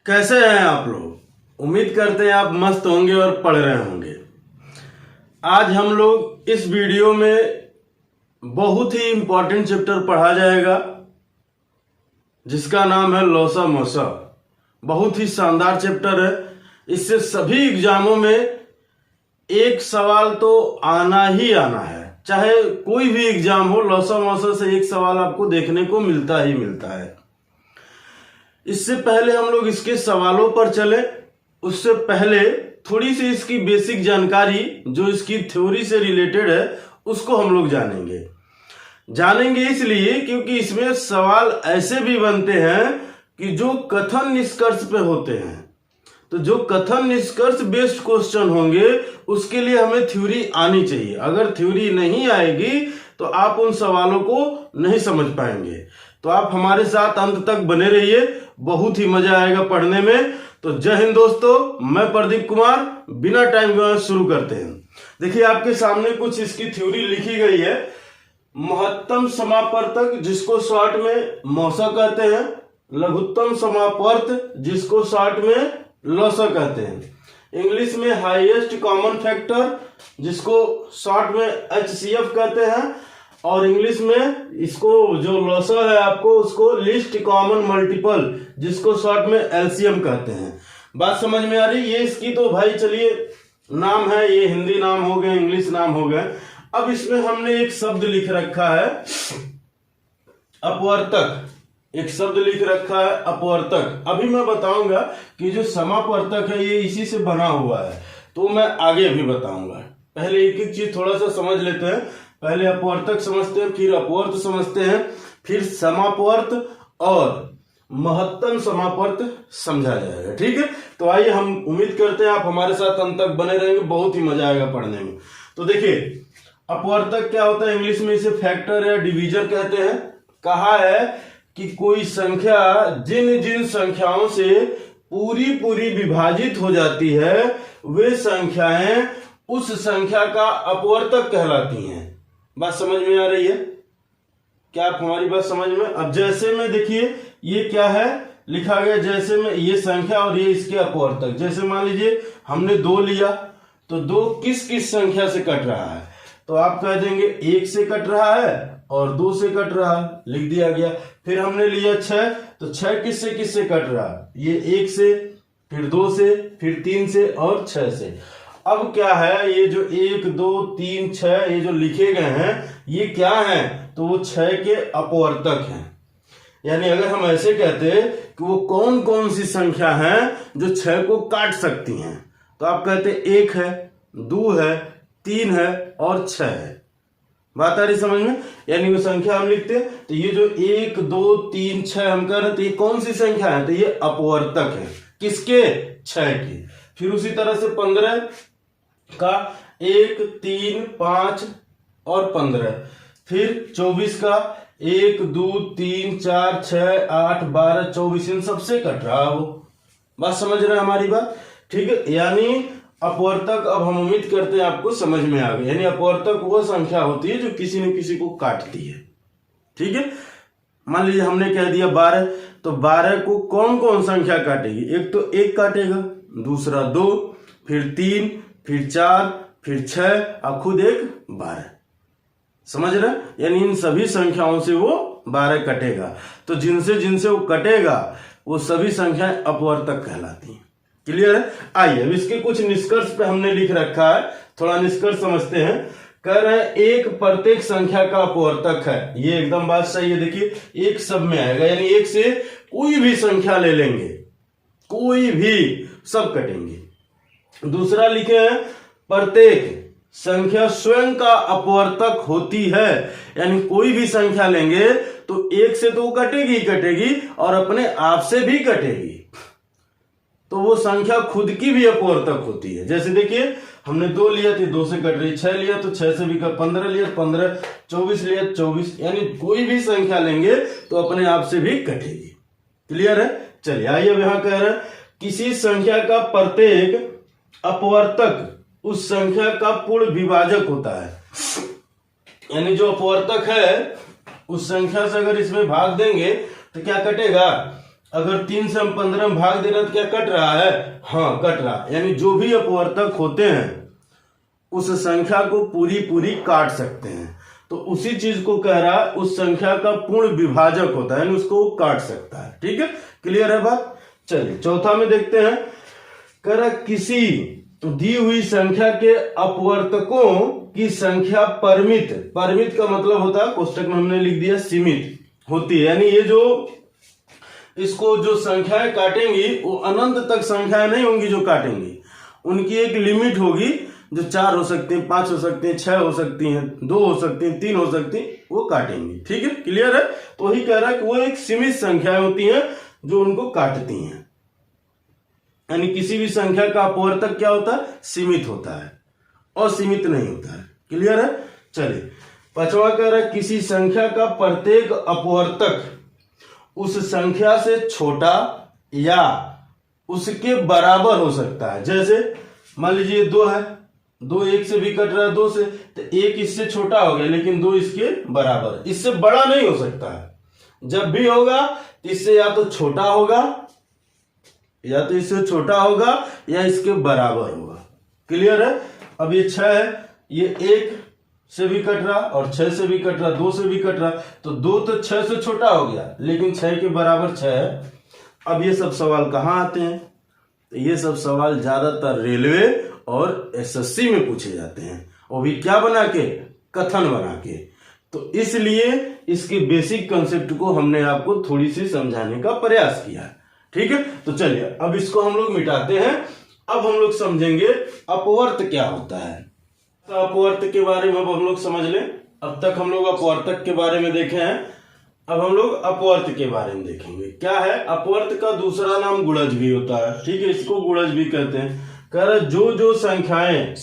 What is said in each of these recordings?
कैसे हैं आप लोग। उम्मीद करते हैं आप मस्त होंगे और पढ़ रहे होंगे। आज हम लोग इस वीडियो में बहुत ही इंपॉर्टेंट चैप्टर पढ़ा जाएगा जिसका नाम है लौसा मौसा। बहुत ही शानदार चैप्टर है। इससे सभी एग्जामों में एक सवाल तो आना ही आना है, चाहे कोई भी एग्जाम हो, लौसा मौसा से एक सवाल आपको देखने को मिलता ही मिलता है। इससे पहले हम लोग इसके सवालों पर चले, उससे पहले थोड़ी सी इसकी बेसिक जानकारी जो इसकी थ्योरी से रिलेटेड है उसको हम लोग जानेंगे इसलिए क्योंकि इसमें सवाल ऐसे भी बनते हैं कि जो कथन निष्कर्ष पे होते हैं। तो जो कथन निष्कर्ष बेस्ड क्वेश्चन होंगे उसके लिए हमें थ्योरी आनी चाहिए। अगर थ्योरी नहीं आएगी तो आप उन सवालों को नहीं समझ पाएंगे। तो आप हमारे साथ अंत तक बने रहिए, बहुत ही मजा आएगा पढ़ने में। तो जय हिंद दोस्तों, मैं प्रदीप कुमार। बिना टाइम गवाए शुरू करते हैं। देखिए आपके सामने कुछ इसकी थ्योरी लिखी गई है। महत्तम समापर्तक जिसको शॉर्ट में मौसा कहते हैं, लघुत्तम समापर्त जिसको शॉर्ट में लौसा कहते हैं। इंग्लिश में हाईएस्ट कॉमन फैक्टर जिसको शॉर्ट में HCF कहते हैं, और इंग्लिश में इसको जो लौसा है आपको उसको लिस्ट कॉमन मल्टीपल जिसको शॉर्ट में LCM कहते हैं। बात समझ में आ रही? ये इसकी तो भाई चलिए नाम है, ये हिंदी नाम हो गए, इंग्लिश नाम हो गए। अब इसमें हमने एक शब्द लिख रखा है अपवर्तक। एक शब्द लिख रखा है अपवर्तक। अभी मैं बताऊंगा कि जो समापर्तक है ये इसी से बना हुआ है, तो मैं आगे भी बताऊंगा। पहले एक एक चीज थोड़ा सा समझ लेते हैं। पहले अपवर्तक समझते हैं, फिर अपवर्त समझते हैं, फिर समापवर्त और महत्तम समापर्त समझा जाएगा। ठीक है, तो आइए, हम उम्मीद करते हैं आप हमारे साथ अंत तक बने रहेंगे, बहुत ही मजा आएगा पढ़ने में। तो देखिए अपवर्तक क्या होता है, इंग्लिश में इसे फैक्टर या डिवीजर कहते हैं। कहा है कि कोई संख्या जिन जिन संख्याओं से पूरी विभाजित हो जाती है वे संख्याएं उस संख्या का अपवर्तक कहलाती हैं। बात समझ में आ रही है? क्या आप हमारी बात समझ में? अब जैसे में देखिए ये क्या है लिखा गया, जैसे में ये संख्या और ये इसके अपवर्तक। जैसे मान लीजिए हमने 2 लिया, तो 2 किस किस संख्या से कट रहा है, तो आप कह देंगे 1 से कट रहा है और 2 से कट रहा है, लिख दिया गया। फिर हमने लिया 6, तो 6 किससे कट रहा है, ये 1 से, फिर 2 से, फिर 3 से और 6 से। अब क्या है, ये जो 1 2 3 6 ये जो लिखे गए हैं ये क्या है, तो वो 6 के अपवर्तक हैं। यानी अगर हम ऐसे कहते कि वो कौन कौन सी संख्या है जो 6 को काट सकती हैं, तो आप कहते 1 है, 2 है, 3 है और 6 है। बात आ रही समझ में? यानी वो संख्या हम लिखते हैं, तो ये जो 1 2 3 6 हम कह रहे हैं, तो ये कौन सी संख्या है, तो ये अपवर्तक है। किसके? 6 के। फिर उसी तरह से 15 का 1 3 5 और 15। फिर 24 का 1 2 3 4 6 8 12 24, इन सबसे कट रहा है वो। बात समझ रहे हैं हमारी बात? ठीक है, यानी अपवर्तक अब हम उम्मीद करते हैं आपको समझ में आ गई। यानी अपवर्तक वो संख्या होती है जो किसी न किसी को काटती है। ठीक है, मान लीजिए हमने कह दिया 12, तो 12 को कौन कौन संख्या काटेगी? एक तो 1 काटेगा, दूसरा 2, फिर 3, फिर 4, फिर 6 और खुद एक 12। समझ रहे? यानी इन सभी संख्याओं से वो 12 कटेगा। तो जिनसे जिनसे वो कटेगा वो सभी संख्याएं अपवर्तक कहलाती हैं। क्लियर है? आइए अब इसके कुछ निष्कर्ष पे हमने लिख रखा है, थोड़ा निष्कर्ष समझते हैं। कह रहे हैं एक प्रत्येक संख्या का अपवर्तक है। ये एकदम बात सही है। देखिए एक सब में आएगा, यानी 1 से कोई भी संख्या ले लेंगे, कोई भी, सब कटेंगे। दूसरा लिखे हैं प्रत्येक संख्या स्वयं का अपवर्तक होती है। यानी कोई भी संख्या लेंगे तो 1 से तो कटेगी ही कटेगी और अपने आप से भी कटेगी, तो वो संख्या खुद की भी अपवर्तक होती है। जैसे देखिए हमने 2 लिया तो 2 से कट रही, 6 लिया तो 6 से भी कट, 15 लिया 15, 24 लिया 24, यानी कोई भी संख्या लेंगे तो अपने आप से भी कटेगी। क्लियर है? चलिए आइए अब यहां कह रहे हैं किसी संख्या का प्रत्येक अपवर्तक उस संख्या का पूर्ण विभाजक होता है। यानी जो अपवर्तक है उस संख्या से अगर इसमें भाग देंगे तो क्या कटेगा? अगर 3 से हम 15 में भाग दे रहे हैं तो क्या कट रहा है? हाँ, कट रहा है। यानी जो भी अपवर्तक होते हैं उस संख्या को पूरी पूरी काट सकते हैं। तो उसी चीज को कह रहा है, उस संख्या का पूर्ण विभाजक होता है, यानी उसको वो काट सकता है। ठीक है, क्लियर है बात? चलिए चौथा में देखते हैं। कह रहा किसी दी हुई संख्या के अपवर्तकों की संख्या परिमित, परिमित का मतलब होता है, कोष्टक में हमने लिख दिया सीमित होती है। यानी ये जो इसको जो संख्याएं काटेंगी वो अनंत तक संख्याएं नहीं होंगी जो काटेंगी, उनकी एक लिमिट होगी, जो 4 हो सकती हैं, 5 हो सकती हैं, 6 हो सकती हैं, 2 हो सकती हैं, 3 हो सकती हैं, वो काटेंगी। ठीक है, क्लियर है? तो वही कह रहा है कि वो एक सीमित संख्याएं होती हैं जो उनको काटती हैं। यानी किसी भी संख्या का अपवर्तक क्या होता है? सीमित होता है, असीमित नहीं होता है। क्लियर है? चलिए पांचवा कह रहा है किसी संख्या का प्रत्येक अपवर्तक उस संख्या से छोटा या उसके बराबर हो सकता है। जैसे मान लीजिए 2 है, 2 1 से भी कट रहा है, 2 से, तो 1 इससे छोटा हो गया लेकिन 2 इसके बराबर, इससे बड़ा नहीं हो सकता है। जब भी होगा तो इससे या तो छोटा होगा, या तो इससे छोटा होगा या इसके बराबर होगा। क्लियर है? अब ये 6 है, ये 1 से भी कट रहा और 6 से भी कट रहा, 2 से भी कट रहा, तो 2 तो 6 से छोटा हो गया लेकिन 6 के बराबर 6 है। अब ये सब सवाल कहाँ आते हैं? तो ये सब सवाल ज्यादातर रेलवे और एसएससी में पूछे जाते हैं, वो भी क्या बना के? कथन बना के। तो इसलिए इसके बेसिक कंसेप्ट को हमने आपको थोड़ी सी समझाने का प्रयास किया। ठीक है, तो चलिए अब इसको हम लोग मिटाते हैं। अब हम लोग समझेंगे अपवर्त क्या होता है। तो अपवर्त के बारे में अब हम लोग समझ लें। अब तक हम लोग अपवर्तक के बारे में देखे हैं, अब हम लोग अपवर्त के बारे में देखेंगे। क्या है अपवर्त? का दूसरा नाम गुणज भी होता है। ठीक है, इसको गुणज भी कहते हैं। कह रहे जो संख्याएं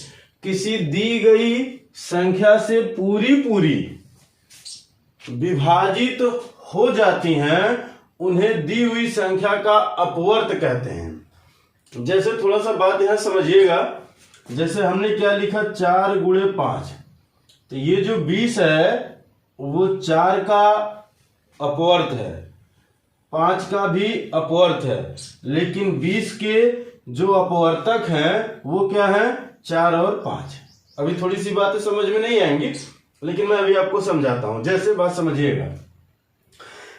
किसी दी गई संख्या से पूरी पूरी विभाजित हो जाती हैं उन्हें दी हुई संख्या का अपवर्त कहते हैं। जैसे थोड़ा सा बात यहां समझिएगा, जैसे हमने क्या लिखा 4 गुणे 5, तो ये जो 20 है वो 4 का अपवर्त है, 5 का भी अपवर्त है, लेकिन 20 के जो अपवर्तक हैं वो क्या है? 4 और 5। अभी थोड़ी सी बातें समझ में नहीं आएंगी लेकिन मैं अभी आपको समझाता हूं। जैसे बात समझिएगा,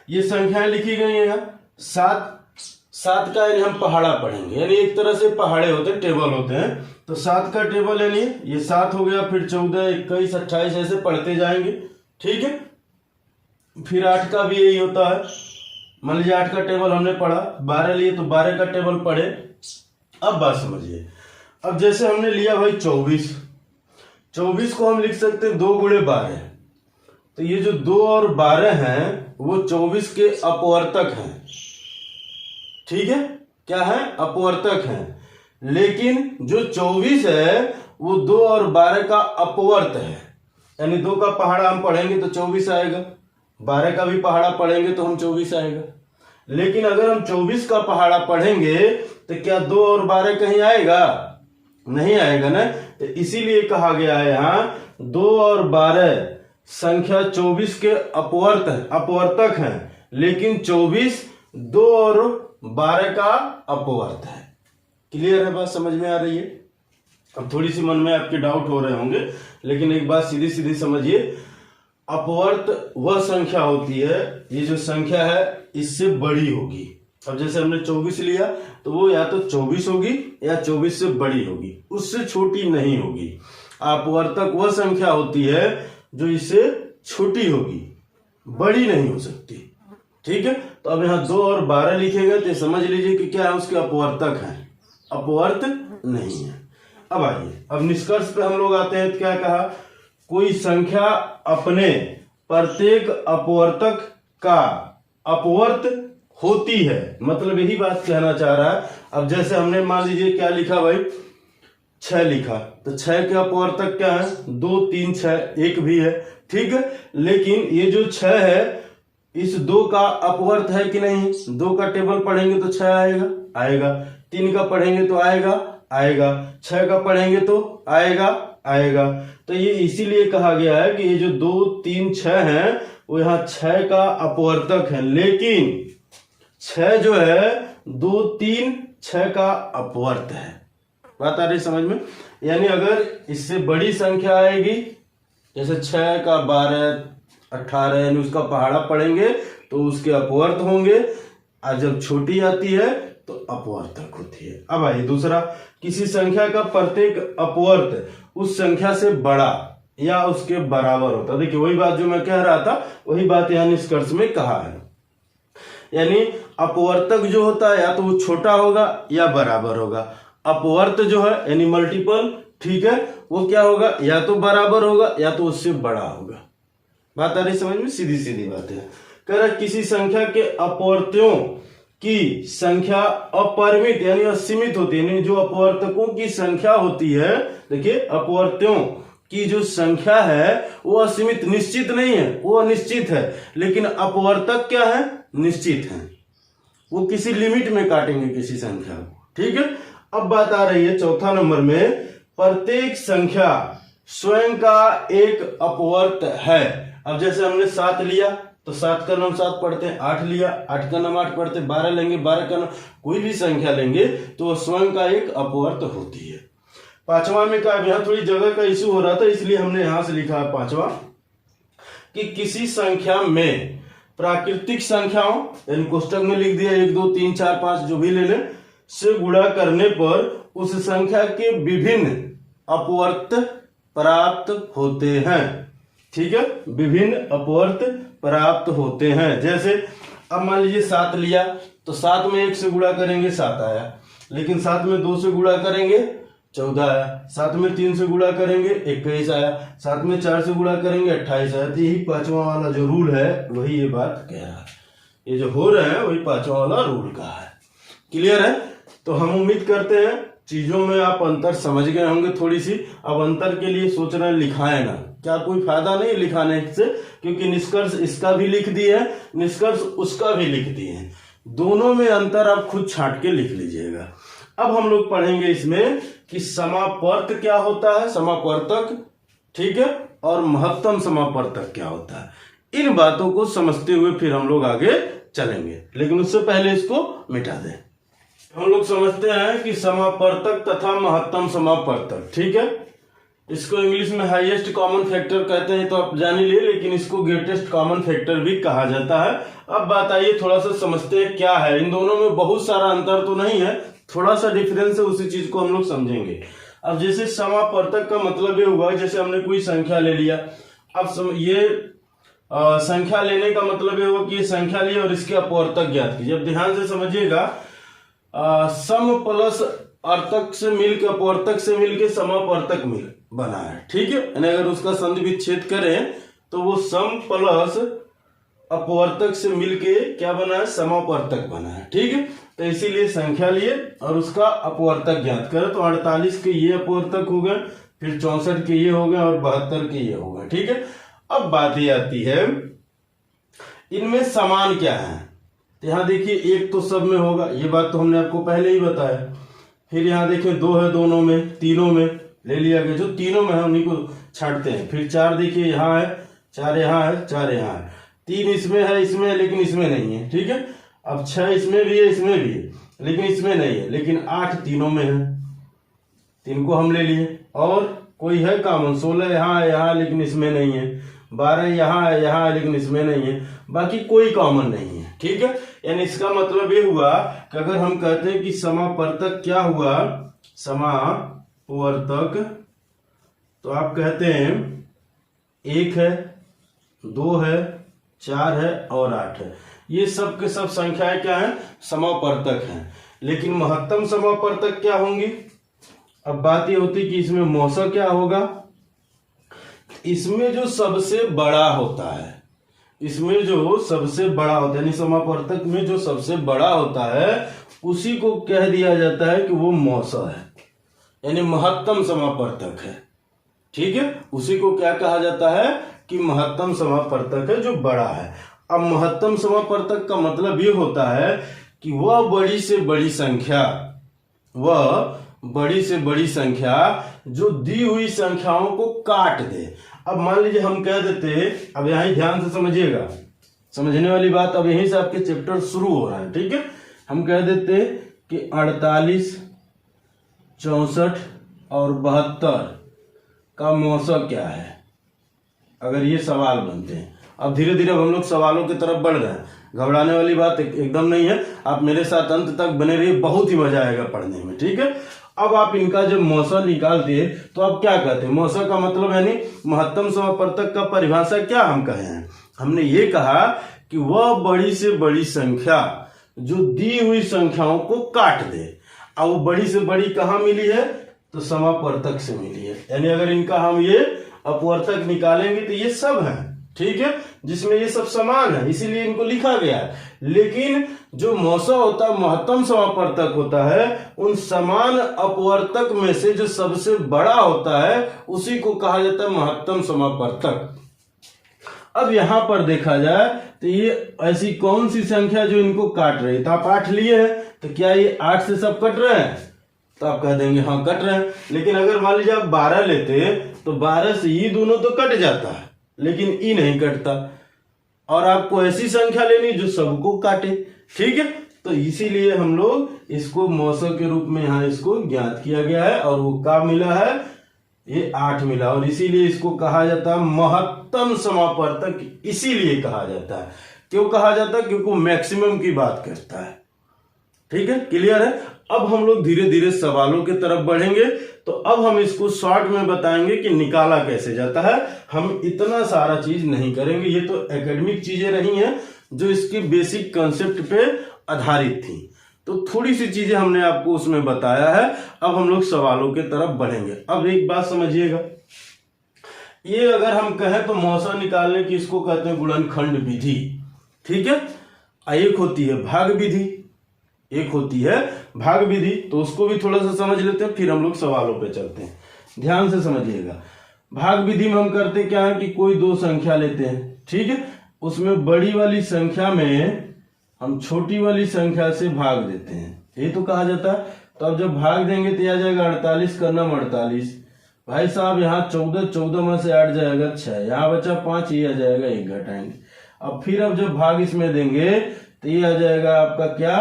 ये संख्याएं लिखी गई हैं, 7 का यानी हम पहाड़ा पढ़ेंगे, यानी एक तरह से पहाड़े होते हैं, टेबल होते हैं। तो 7 का टेबल यानी ये 7 हो गया, फिर 14, 21, 28 ऐसे पढ़ते जाएंगे। ठीक है, फिर 8 का भी यही होता है। मान लीजिए 8 का टेबल हमने पढ़ा, 12 लिए तो 12 का टेबल पढ़े। अब बात समझिए, अब जैसे हमने लिया भाई 24 को हम लिख सकते हैं 2 गुणे 12। तो ये जो 2 और 12 हैं वो 24 के अपवर्तक हैं। ठीक है, क्या है? अपवर्तक हैं। लेकिन जो 24 है वो 2 और 12 का अपवर्त है, यानी 2 का पहाड़ा हम पढ़ेंगे तो 24 आएगा, 12 का भी पहाड़ा पढ़ेंगे तो हम 24 आएगा। लेकिन अगर हम 24 का पहाड़ा पढ़ेंगे तो क्या 2 और 12 कहीं आएगा? नहीं आएगा ना। तो इसीलिए कहा गया है यहां 2 और 12 संख्या 24 के अपवर्तक हैं, लेकिन 24 2 और 12 का अपवर्त है। क्लियर है? बात समझ में आ रही है? अब थोड़ी सी मन में आपके डाउट हो रहे होंगे, लेकिन एक बात सीधी सीधी समझिए, अपवर्त वह संख्या होती है, ये जो संख्या है इससे बड़ी होगी। अब जैसे हमने 24 लिया तो वो या तो 24 होगी या 24 से बड़ी होगी, उससे छोटी नहीं होगी। अपवर्तक वह संख्या होती है जो इससे छोटी होगी, बड़ी नहीं हो सकती। ठीक है, तो अब यहाँ 2 और 12 लिखेगा तो समझ लीजिए कि क्या है? उसके अपवर्तक हैं, अपवर्त नहीं है। अब आइए, अब निष्कर्ष पे हम लोग आते हैं। तो क्या कहा? कोई संख्या अपने प्रत्येक अपवर्तक का अपवर्त होती है, मतलब यही बात कहना चाह रहा है। अब जैसे हमने मान लीजिए क्या लिखा भाई, 6 लिखा, तो 6 के अपवर्तक क्या है? 2 3 6, 1 भी है। ठीक है, लेकिन ये जो 6 है इस 2 का अपवर्त है कि नहीं? 2 का टेबल पढ़ेंगे तो 6 आएगा, 3 का पढ़ेंगे तो आएगा, 6 का पढ़ेंगे तो आएगा। तो ये इसीलिए कहा गया है कि ये जो 2 3 6 हैं वो यहाँ 6 का अपवर्तक है, लेकिन 6 जो है 2 3 6 का अपवर्त है। बात आ रही समझ में? यानी अगर इससे बड़ी संख्या आएगी, जैसे 6 का 12 18, यानी उसका पहाड़ा पढ़ेंगे तो उसके अपवर्त होंगे, और जब छोटी आती है तो अपवर्तक होती है। अब आइए दूसरा, किसी संख्या का प्रत्येक अपवर्त उस संख्या से बड़ा या उसके बराबर होता है। देखिए वही बात जो मैं कह रहा था, वही बात यहाँ निष्कर्ष में कहा है। यानी अपवर्तक जो होता है या तो वो छोटा होगा या बराबर होगा। अपवर्त जो है यानी मल्टीपल, ठीक है, वो क्या होगा, या तो बराबर होगा या तो उससे बड़ा होगा। बात आ रही समझ में? सीधी सीधी बात है। कह रहा किसी संख्या के अपवर्त्यों की संख्या अपरिमित यानी असीमित होती है, यानी जो अपवर्तकों की संख्या होती है, देखिए अपवर्त्यों की जो संख्या है वो असीमित, निश्चित नहीं है, वो अनिश्चित है, लेकिन अपवर्तक क्या है, निश्चित है, वो किसी लिमिट में काटेंगे किसी संख्या को, ठीक है। अब बात आ रही है चौथा नंबर में, प्रत्येक संख्या स्वयं का एक अपवर्त है। अब जैसे हमने 7 लिया तो 7 का नाम 7 पढ़ते हैं, 8 लिया 8 का नाम 8 पढ़ते हैं, 12 लेंगे 12 का नाम, कोई भी संख्या लेंगे तो वो स्वयं का एक अपवर्त होती है। पांचवा में का, यहाँ थोड़ी जगह का इश्यू हो रहा था इसलिए हमने यहां से लिखा है पांचवा, कि किसी संख्या में प्राकृतिक संख्याओं, यानी कोष्टक में लिख दिया 1 2 3 4 5 जो भी ले लें, से गुणा करने पर उस संख्या के विभिन्न अपवर्त प्राप्त होते हैं, ठीक है, विभिन्न अपवर्त प्राप्त होते हैं। जैसे अब मान लीजिए 7 लिया तो 7 में 1 से गुणा करेंगे 7 आया, लेकिन 7 में 2 से गुणा करेंगे 14 आया, 7 में 3 से गुणा करेंगे 21 आया, 7 में 4 से गुणा करेंगे 28 आया। तो यही पांचवा वाला जो रूल है वही ये बात कह रहा है, ये जो हो रहे हैं वही पांचवा वाला रूल का है। क्लियर है? तो हम उम्मीद करते हैं चीजों में आप अंतर समझ गए होंगे थोड़ी सी। अब अंतर के लिए सोच रहे हैं लिखाए ना, क्या कोई फायदा नहीं लिखाने से, क्योंकि निष्कर्ष इसका भी लिख दिए है, निष्कर्ष उसका भी लिख दिए है, दोनों में अंतर आप खुद छांट के लिख लीजिएगा। अब हम लोग पढ़ेंगे इसमें कि समापर्त क्या होता है, समापर्तक, ठीक है, और महत्तम समापर्तक क्या होता है। इन बातों को समझते हुए फिर हम लोग आगे चलेंगे, लेकिन उससे पहले इसको मिटा दें। हम लोग समझते हैं कि समापर्तक तथा महत्तम समापर्तक, ठीक है, इसको इंग्लिश में हाईएस्ट कॉमन फैक्टर कहते हैं तो आप जान ही लिए, लेकिन इसको ग्रेटेस्ट कॉमन फैक्टर भी कहा जाता है। अब बात आइए थोड़ा सा समझते हैं क्या है, इन दोनों में बहुत सारा अंतर तो नहीं है, थोड़ा सा डिफरेंस है, उसी चीज को हम लोग समझेंगे। अब जैसे समापर्तक का मतलब ये हुआ, जैसे हमने कोई संख्या ले लिया, अब ये संख्या लेने का मतलब ये हुआ कि ये संख्या ली और इसके अपवर्तक ज्ञात कीजिए। अब ध्यान से समझिएगा, सम प्लस अर्थक से मिलकर अपवर्तक से मिलकर समापर्तक मिल बना है, ठीक है, यानी अगर उसका संधि विच्छेद करें तो वो सम प्लस अपवर्तक से मिलके क्या बना है, समापर्तक बना है, ठीक है। तो इसीलिए संख्या लिए और उसका अपवर्तक ज्ञात करें, तो 48 के ये अपवर्तक हो गए, फिर 64 के ये हो गए और 72 के ये हो गए, ठीक है। अब बात ये आती है इनमें समान क्या है, तो यहाँ देखिए एक तो सब में होगा, ये बात तो हमने आपको पहले ही बताया। फिर यहाँ देखिए 2 है दोनों में, तीनों में ले लिया गया, जो तीनों में है उन्हीं को छांटते हैं। फिर 4 देखिए यहाँ है, 4 यहाँ है, 4 यहाँ है, 3 इसमें है, इसमें है, लेकिन इसमें नहीं है, ठीक है। अब 6 इसमें भी है, इसमें भी है, लेकिन इसमें नहीं है, लेकिन 8 तीनों में है, 3 को हम ले लिए। और कोई है कॉमन, 16 यहाँ है, यहाँ, लेकिन इसमें नहीं है, 12 यहाँ है, यहाँ है, लेकिन इसमें नहीं है, बाकी कोई कॉमन नहीं है, ठीक है। यानी इसका मतलब ये हुआ कि अगर हम कहते हैं कि समापर्तक क्या हुआ, समावर्तक, तो आप कहते हैं 1 है, 2 है, 4 है और 8 है, ये सब के सब संख्याएं क्या है, समापर्तक हैं। लेकिन महत्तम समापर्तक क्या होंगी, अब बात ये होती कि इसमें मौसा क्या होगा, इसमें जो सबसे बड़ा होता है, इसमें जो सबसे बड़ा होता है, यानी समापर्तक में जो सबसे बड़ा होता है उसी को कह दिया जाता है कि वो मौसा है, यानी महत्तम समापर्तक है, ठीक है, उसी को क्या कहा जाता है कि महत्तम समापर्तक है, जो बड़ा है। अब महत्तम समापर्तक का मतलब ये होता है कि वह बड़ी से बड़ी संख्या, वह बड़ी से बड़ी संख्या जो दी हुई संख्याओं को काट दे। अब मान लीजिए हम कह देते, अब यहां ध्यान से समझिएगा, समझने वाली बात। अब यहीं से आपके चैप्टर शुरू हो रहा है, ठीक है। हम कह देते कि 48, 64 और 72 का मौसा क्या है, अगर ये सवाल बनते हैं। अब धीरे धीरे हम लोग सवालों की तरफ बढ़ रहे हैं, घबराने वाली बात एकदम नहीं है। आप मेरे साथ अंत तक बने रहिए, बहुत ही मजा आएगा पढ़ने में, ठीक है। अब आप इनका जब मौसा निकालते हैं तो आप क्या कहते हैं, मौसा का मतलब यानी महत्तम समापवर्तक का परिभाषा क्या हम कहे हैं, हमने ये कहा कि वह बड़ी से बड़ी संख्या जो दी हुई संख्याओं को काट दे। अब वो बड़ी से बड़ी कहाँ मिली है, तो समापवर्तक से मिली है। यानी अगर इनका हम ये अपवर्तक निकालेंगे तो ये सब है, ठीक है, जिसमें ये सब समान है, इसीलिए इनको लिखा गया है। लेकिन जो मौसा होता है, महत्तम समापवर्तक होता है, उन समान अपवर्तक में से जो सबसे बड़ा होता है उसी को कहा जाता है महत्तम समापवर्तक। अब यहां पर देखा जाए तो ये ऐसी कौन सी संख्या जो इनको काट रही है, तो आप 8 लिए हैं, तो क्या ये 8 से सब कट रहे हैं, तो आप कह देंगे हाँ कट रहे हैं। लेकिन अगर मान लीजिए आप 12 लेते तो 12 से ये दोनों तो कट जाता है, लेकिन ई नहीं कटता। और आपको ऐसी संख्या लेनी जो सबको काटे, ठीक है। तो इसीलिए हम लोग इसको मौसा के रूप में यहाँ इसको ज्ञात किया गया है, और वो क्या मिला है, ये 8 मिला, और इसीलिए इसको कहा जाता है महत्तम समापवर्तक। इसीलिए कहा जाता है, क्यों कहा जाता है, क्योंकि वो मैक्सिमम की बात करता है, ठीक है, क्लियर है। अब हम लोग धीरे धीरे सवालों की तरफ बढ़ेंगे, तो अब हम इसको शॉर्ट में बताएंगे कि निकाला कैसे जाता है। हम इतना सारा चीज नहीं करेंगे, ये तो एकेडमिक चीजें रही हैं जो इसकी बेसिक कॉन्सेप्ट पे आधारित थी, तो थोड़ी सी चीजें हमने आपको उसमें बताया है। अब हम लोग सवालों की तरफ बढ़ेंगे। अब एक बात समझिएगा, ये अगर हम कहें तो मौसा निकालने की इसको कहते हैं गुणनखंड विधि, ठीक है। एक होती है भाग विधि, एक होती है भाग विधि, तो उसको भी थोड़ा सा समझ लेते हैं, फिर हम लोग सवालों पे चलते हैं। ध्यान से समझिएगा, भाग विधि में हम करते क्या है कि कोई दो संख्या लेते हैं, ठीक है, उसमें बड़ी वाली संख्या में हम छोटी वाली संख्या से भाग देते हैं, ये तो कहा जाता है। तो अब जब भाग देंगे तो आ जाएगा 48 का नाम 48, भाई साहब यहाँ 14 में से 8 जाएगा 6, यहाँ बचा 5, ये आ जाएगा 1 घटाएंगे। अब फिर अब जब भाग इसमें देंगे तो ये आ जाएगा आपका क्या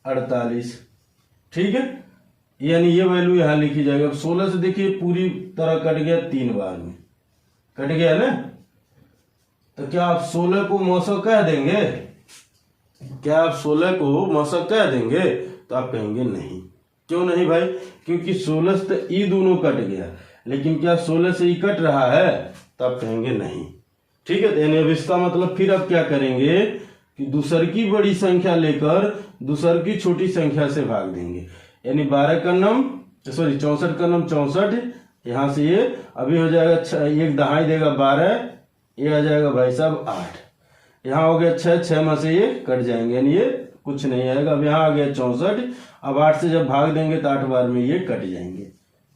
48, ठीक है, यानी ये वैल्यू यहाँ लिखी जाएगी। अब 16 से देखिए पूरी तरह कट गया, 3 बार में कट गया ना, तो क्या आप 16 को मौसा कह देंगे, क्या आप 16 को मौसा कह देंगे, तो आप कहेंगे नहीं। क्यों नहीं भाई, क्योंकि 16 से ई दोनों कट गया, लेकिन क्या 16 से ई कट रहा है, तो आप कहेंगे नहीं, ठीक है। यानी अब इसका मतलब फिर अब क्या करेंगे कि दूसर की बड़ी संख्या लेकर दूसर की छोटी संख्या से भाग देंगे। यानी 12 का नाम 64 का नाम 64, यहां से ये अभी हो जाएगा 6, एक दहाई देगा 12, ये आ जाएगा भाई साहब 8, यहाँ हो गया 6 में से ये कट जाएंगे, यानी ये कुछ नहीं आएगा। अब यहाँ आ गया 64, अब 8 से जब भाग देंगे तो 8 बार में ये कट जाएंगे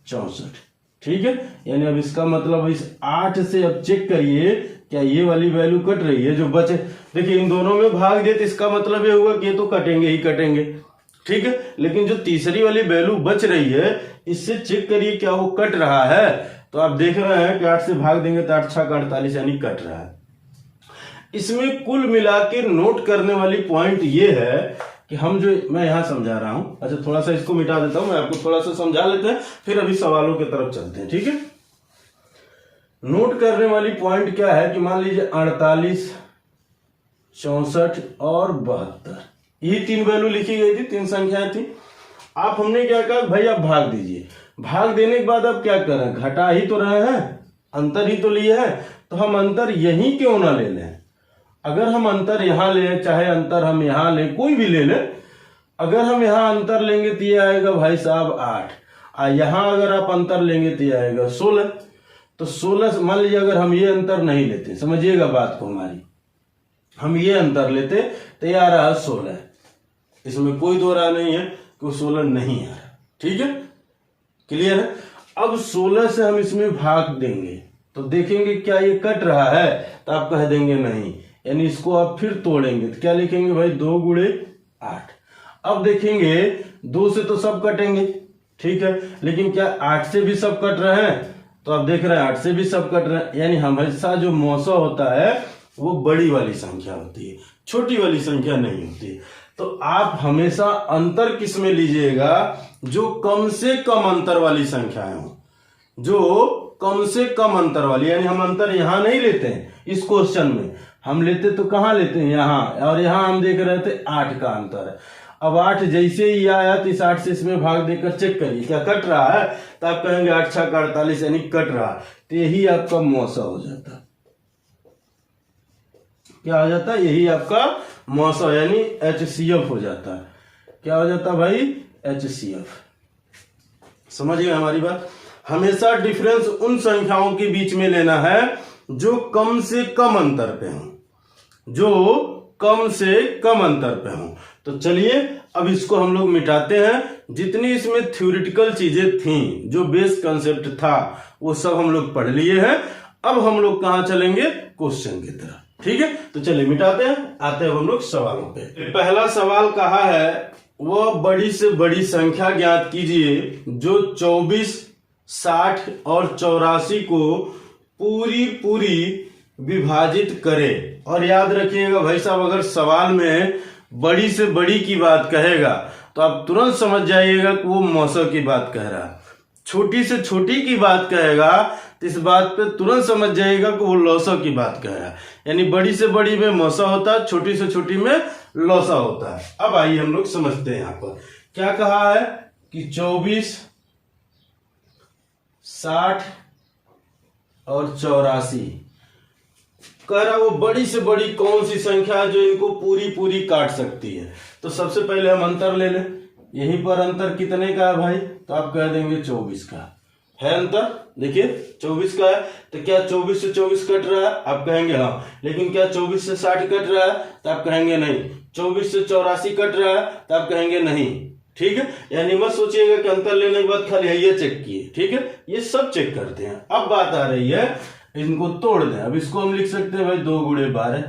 64, ठीक है। यानी अब इसका मतलब इस 8 से अब चेक करिए क्या ये वाली वैल्यू कट रही है जो बचे। देखिए इन दोनों में भाग दे तो इसका मतलब ये हुआ कि ये तो कटेंगे ही कटेंगे, ठीक है। लेकिन जो तीसरी वाली वैल्यू बच रही है इससे चेक करिए क्या वो कट रहा है, तो आप देख रहे हैं कि 8 से भाग देंगे तो 8 6 का 48 यानी कट रहा है। इसमें कुल मिला के नोट करने वाली पॉइंट ये है कि हम जो मैं यहां समझा रहा हूं, अच्छा थोड़ा सा इसको मिटा देता हूं, मैं आपको थोड़ा सा समझा लेते हैं, फिर अभी सवालों की तरफ चलते हैं, ठीक है। नोट करने वाली पॉइंट क्या है कि मान लीजिए 48, 64 और 72, ये 3 वैल्यू लिखी गई थी, 3 संख्याएं थी। आप हमने क्या कहा भाई आप भाग दीजिए, भाग देने के बाद आप क्या कर रहे हैं, घटा ही तो रहे हैं, अंतर ही तो लिए हैं, तो हम अंतर यही क्यों ना ले लें। अगर हम अंतर यहां लें, चाहे अंतर हम यहां लें, कोई भी ले लें, अगर हम यहां अंतर लेंगे तो ये आएगा भाई साहब 8, यहां अगर आप अंतर लेंगे तो ये आएगा 16। तो 16 मान लीजिए अगर हम ये अंतर नहीं लेते, समझिएगा बात को हमारी, हम ये अंतर लेते तो ये आ रहा है 16, इसमें कोई दो राय नहीं है कि 16 नहीं आ रहा, ठीक है, क्लियर है। अब 16 से हम इसमें भाग देंगे तो देखेंगे क्या ये कट रहा है, तो आप कह देंगे नहीं, यानी इसको आप फिर तोड़ेंगे तो क्या लिखेंगे भाई 2 गुणे 8। अब देखेंगे 2 से तो सब कटेंगे, ठीक है, लेकिन क्या 8 से भी सब कट रहे हैं, तो आप देख रहे हैं 8 से भी सब कट रहे हैं, यानी हमेशा जो मौसा होता है वो बड़ी वाली संख्या होती है, छोटी वाली संख्या नहीं होती। तो आप हमेशा अंतर किस में लीजिएगा, जो कम से कम अंतर वाली संख्याएं हो, जो कम से कम अंतर वाली, यानी हम अंतर यहां नहीं लेते हैं इस क्वेश्चन में, हम लेते तो कहाँ लेते हैं, यहाँ, और यहाँ हम देख रहे थे 8 का अंतर है। अब 8 जैसे ही आया तो इस 8 से इसमें भाग देकर चेक करिए क्या कट रहा है, तो आप कहेंगे 8 6 का 48 यानी कट रहा, तो यही आपका मौसा हो जाता है। क्या हो जाता है, यही आपका मौसा यानी HCF हो जाता है। क्या हो जाता है भाई, HCF। समझ गए हमारी बात। हमेशा डिफरेंस उन संख्याओं के बीच में लेना है जो कम से कम अंतर पे हो, जो कम से कम अंतर पे हो। तो चलिए अब इसको हम लोग मिटाते हैं। जितनी इसमें थ्योरेटिकल चीजें थी, जो बेस कंसेप्ट था, वो सब हम लोग पढ़ लिए हैं। अब हम लोग कहां चलेंगे, क्वेश्चन की तरफ। ठीक है, तो चलिए मिटाते हैं, आते हैं हम लोग सवालों पे। पहला सवाल कहा है, वह बड़ी से बड़ी संख्या ज्ञात कीजिए जो 24, 60 और 84 को पूरी विभाजित करे। और याद रखिएगा भाई साहब, अगर सवाल में बड़ी से बड़ी की बात कहेगा तो आप तुरंत समझ जाइएगा कि वो मौसा की बात कह रहा है। छोटी से छोटी की बात कहेगा तो इस बात पे तुरंत समझ जाइएगा कि वो लौसा की बात कह रहा है। यानी बड़ी से बड़ी में मौसा होता है, छोटी से छोटी में लौसा होता है। अब आइए हम लोग समझते हैं यहाँ पर क्या कहा है कि 24, 60 और 84 कह रहा, वो बड़ी से बड़ी कौन सी संख्या है जो इनको पूरी काट सकती है। तो सबसे पहले हम अंतर ले लें। यहीं पर अंतर कितने का है भाई, तो आप कह देंगे 24 का है अंतर। देखिए 24 का है, तो क्या 24 से 24 कट रहा है, आप कहेंगे हाँ। लेकिन क्या 24 से 60 कट रहा है, तो आप कहेंगे नहीं। 24 से 84 कट रहा है, तो आप कहेंगे नहीं। ठीक है, यानी मत सोचिएगा कि अंतर लेने के बाद खाली ये चेक किए। ठीक है, ये सब चेक करते हैं। अब बात आ रही है, इनको तोड़ दें। अब इसको हम लिख सकते हैं भाई 2 गुणे 12।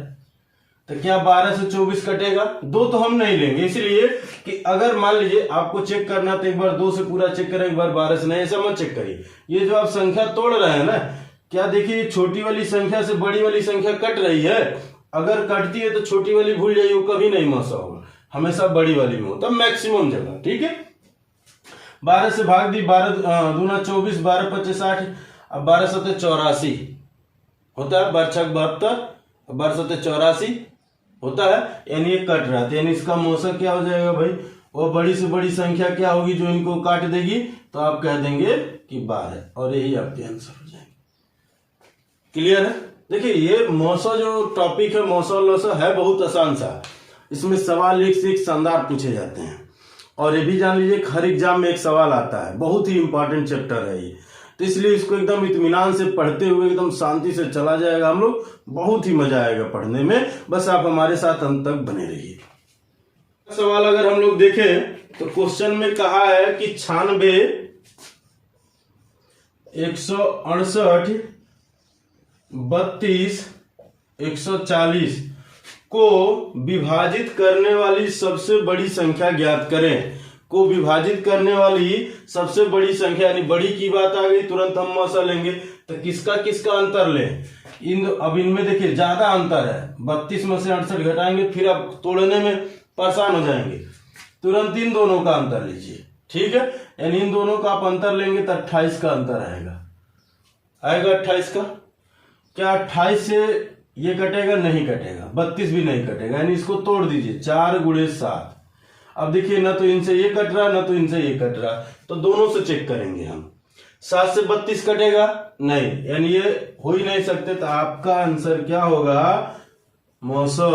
तो क्या 12 से 24 कटेगा, 2 तो हम नहीं लेंगे, इसलिए कि अगर मान लीजिए आपको चेक करना तो एक बार 2 से पूरा चेक करें, एक बार 12 से नहीं, ऐसा मत चेक करिए। ये जो आप संख्या तोड़ रहे हैं ना, क्या देखिए छोटी वाली संख्या से बड़ी वाली संख्या कट रही है। अगर कटती है तो छोटी वाली भूल जाइए, वो कभी नहीं मौसा होगा, हमेशा बड़ी वाली में होता मैक्सिमम जगह। ठीक है, 12 से भाग दी, 12 दूना 24, 12 25 60, अब 12 सत्ते 84 होता है, 12 छक 72, 12 सत्ते 84 होता है, यानी ये कट रहा था। यानी इसका मौसा क्या हो जाएगा भाई, वो बड़ी से बड़ी संख्या क्या होगी जो इनको काट देगी, तो आप कह देंगे कि 12, और यही आपके आंसर हो जाएंगे। क्लियर है। देखिए ये मौसा जो टॉपिक है, मौसा और लौसा है बहुत आसान सा। इसमें सवाल एक से एक शानदार पूछे जाते हैं। और ये भी जान लीजिए हर एग्जाम में एक सवाल आता है, बहुत ही इंपॉर्टेंट चैप्टर है ये। तो इसलिए इसको एकदम इत्मीनान से पढ़ते हुए एकदम शांति से चला जाएगा हम लोग, बहुत ही मजा आएगा पढ़ने में। बस आप हमारे साथ अंत तक बने रहिए। सवाल अगर हम लोग देखें तो क्वेश्चन में कहा है कि 96, 168, 32, 140 को विभाजित करने वाली सबसे बड़ी संख्या ज्ञात करें। को विभाजित करने वाली सबसे बड़ी संख्या, यानी बड़ी की बात आ गई, तुरंत हम मौसा लेंगे। तो किसका किसका अंतर लें, अब इनमें देखिए ज्यादा अंतर है। 32 में से 68 घटाएंगे, फिर आप तोड़ने में परेशान हो जाएंगे। तुरंत इन दोनों का अंतर लीजिए। ठीक है, यानी इन दोनों का आप अंतर लेंगे तो 28 का अंतर आएगा। 28 का। क्या 28 से ये कटेगा, नहीं कटेगा। 32 भी नहीं कटेगा, यानी इसको तोड़ दीजिए। 4 गुणे 7। अब देखिए ना तो इनसे ये कट रहा, ना तो इनसे ये कट रहा, तो दोनों से चेक करेंगे हम। 7 से 32 कटेगा, नहीं, यानी ये हो ही नहीं सकते। तो आपका आंसर क्या होगा, मौसा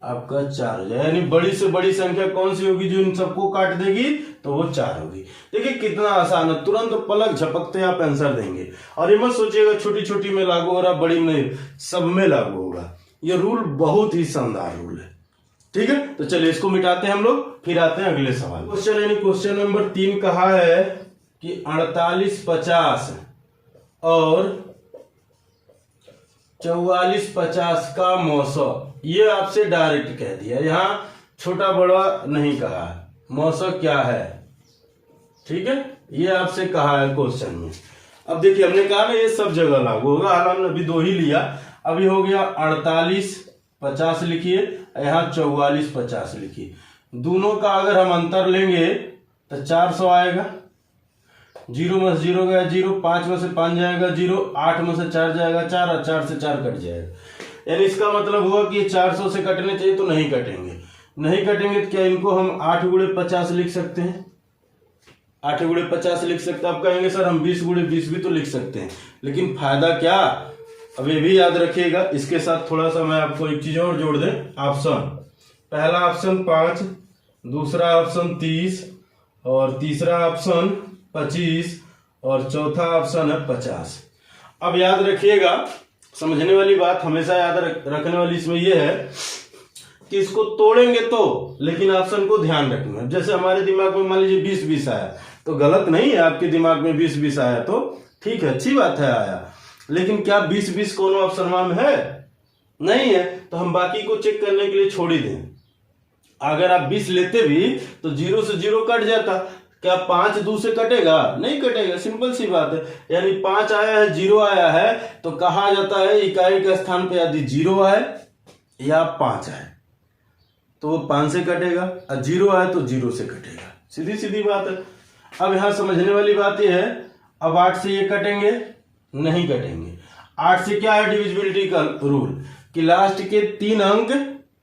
आपका 4 हो जाए। यानी बड़ी से बड़ी संख्या कौन सी होगी जो इन सबको काट देगी, तो वो 4 होगी। देखिए कितना आसान है, तुरंत पलक झपकते आप आंसर देंगे। और ये मत सोचिएगा छोटी छोटी में लागू हो रहा, बड़ी में नहीं, सब में लागू होगा। ये रूल बहुत ही शानदार रूल है। ठीक है, तो चलिए इसको मिटाते हैं हम लोग, फिर आते हैं अगले सवाल। क्वेश्चन यानी क्वेश्चन नंबर 3 कहा है कि 48, 50 और 44, 50 का मौसा। ये आपसे डायरेक्ट कह दिया, यहां छोटा बड़ा नहीं कहा है। मौसा क्या है, ठीक है, ये आपसे कहा है क्वेश्चन में। अब देखिए हमने कहा ना ये सब जगह लागू होगा, हाल हमने अभी 2 ही लिया। अभी हो गया 48 50 लिखिए, यहाँ 44 50 लिखिए। दोनों का अगर हम अंतर लेंगे तो 400 आएगा। 0 में से 0 गया 0, 5 में से 5 जाएगा 0, 8 में से 4 जाएगा 4 और 4 से 4 कट जाएगा। यानी इसका मतलब हुआ कि 400 से कटने चाहिए तो नहीं कटेंगे। नहीं कटेंगे तो क्या इनको हम 8 गुणे 50 लिख सकते हैं? 8 गुणे 50 लिख सकते हैं। आप कहेंगे सर हम 20 गुणे 20 भी तो लिख सकते हैं, लेकिन फायदा क्या? अब ये भी याद रखिएगा। इसके साथ थोड़ा सा मैं आपको एक चीज और जोड़ दें। ऑप्शन, पहला ऑप्शन 5, दूसरा ऑप्शन 30 और तीसरा ऑप्शन 25 और चौथा ऑप्शन है 50। अब याद रखिएगा, समझने वाली बात हमेशा याद रखने वाली इसमें यह है कि इसको तोड़ेंगे तो, लेकिन ऑप्शन को ध्यान रखना। जैसे हमारे दिमाग में मान लीजिए 20-20 आया तो गलत नहीं है, आपके दिमाग में 20-20 आया तो ठीक है, अच्छी बात है आया, लेकिन क्या 20-20 कोनो ऑप्शन में है? नहीं है, तो हम बाकी को चेक करने के लिए छोड़ ही दें। अगर आप 20 लेते भी तो 0 से 0 कट जाता, क्या 5 2 से कटेगा? नहीं कटेगा, सिंपल सी बात है। यानी 5 आया है 0 आया है तो कहा जाता है इकाई के स्थान पे यदि 0 आए या 5 आए तो वो 5 से कटेगा, और 0 आए तो 0 से कटेगा। सीधी सीधी बात है। अब यहां समझने वाली बात यह है, अब 8 से ये कटेंगे? नहीं कटेंगे। 8 से क्या है डिविजिबिलिटी का रूल कि लास्ट के 3 अंक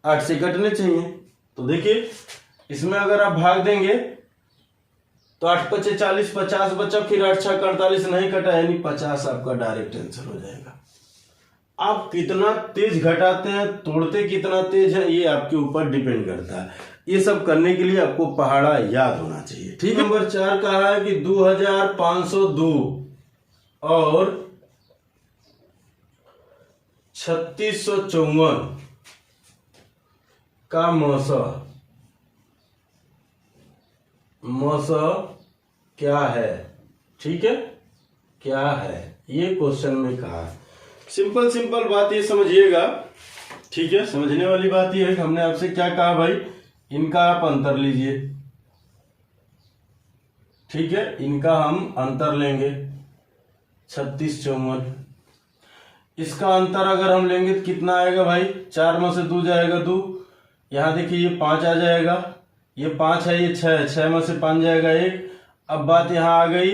8 से कटने चाहिए। तो देखिए इसमें अगर आप भाग देंगे तो 8 5 40 50 बचा, फिर 8 6 48 नहीं कटा, यानी 50 आपका डायरेक्ट आंसर हो जाएगा। आप कितना तेज घटाते हैं, तोड़ते कितना तेज है, ये आपके ऊपर डिपेंड करता है। ये सब करने के लिए आपको पहाड़ा याद होना चाहिए। ठीक है। नंबर 4 कहा है कि 2502 और 3654 का मौसा क्या है? ठीक है, क्या है ये क्वेश्चन में कहा है। सिंपल बात ये समझिएगा, ठीक है। समझने वाली बात ये है कि हमने आपसे क्या कहा भाई, इनका आप अंतर लीजिए, ठीक है, इनका हम अंतर लेंगे 3654। इसका अंतर अगर हम लेंगे तो कितना आएगा भाई? 4 में से 2 जाएगा 2, यहां देखिए ये 5 आ जाएगा, ये 5 है, ये 6 है, 6 में से 5 जाएगा 1। अब बात यहां आ गई,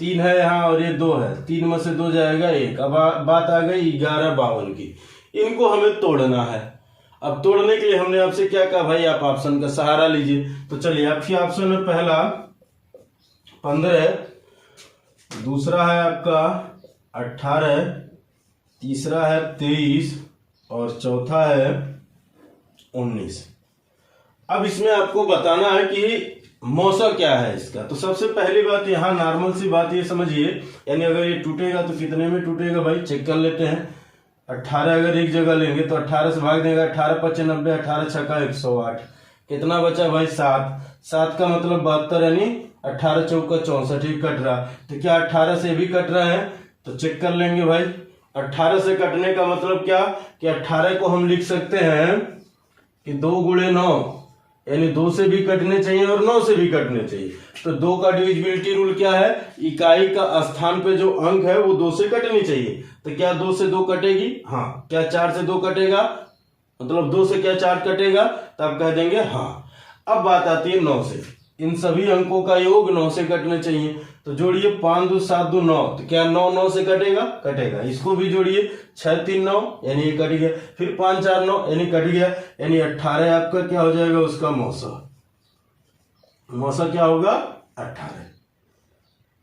3 है यहाँ और ये 2 है, 3 में से 2 जाएगा 1। अब बात आ गई 1152 की। इनको हमें तोड़ना है। अब तोड़ने के लिए हमने आपसे क्या कहा भाई, आप ऑप्शन का सहारा लीजिए। तो चलिए, आपकी ऑप्शन में पहला 15, दूसरा है आपका 18, तीसरा है 23 और चौथा है 19। अब इसमें आपको बताना है कि मौसा क्या है इसका। तो सबसे पहली बात यहाँ नॉर्मल सी बात ये समझिए, यानी अगर ये टूटेगा तो कितने में टूटेगा भाई, चेक कर लेते हैं। 18 अगर एक जगह लेंगे तो 18 से भाग देगा, 18 5 90, 18 छक्का 108, कितना बचा भाई 7। 7 का मतलब 72, यानी 18 चौका 64 ही कट रहा। तो क्या 18 से भी कट रहा है? तो चेक कर लेंगे भाई। 18 से कटने का मतलब क्या कि 18 को हम लिख सकते हैं कि 2 गुणे 9, यानी 2 से भी कटने चाहिए और 9 से भी कटने चाहिए। तो 2 का डिविजिबिलिटी रूल क्या है, इकाई का स्थान पे जो अंक है वो 2 से कटनी चाहिए। तो क्या 2 से 2 कटेगी? हाँ। क्या 4 से 2 कटेगा? मतलब 2 से क्या 4 कटेगा? तो आप कह देंगे हाँ। अब बात आती है 9 से। इन सभी अंकों का योग 9 से कटने चाहिए। तो जोड़िए 5 2 7 2 9, तो क्या 9 9 से कटेगा? कटेगा। इसको भी जोड़िए 6 3 9, यानी ये कट गया। फिर 5 4 9, यानी कट गया, यानी 18 आपका क्या हो जाएगा उसका मौसा। मौसा क्या होगा? 18।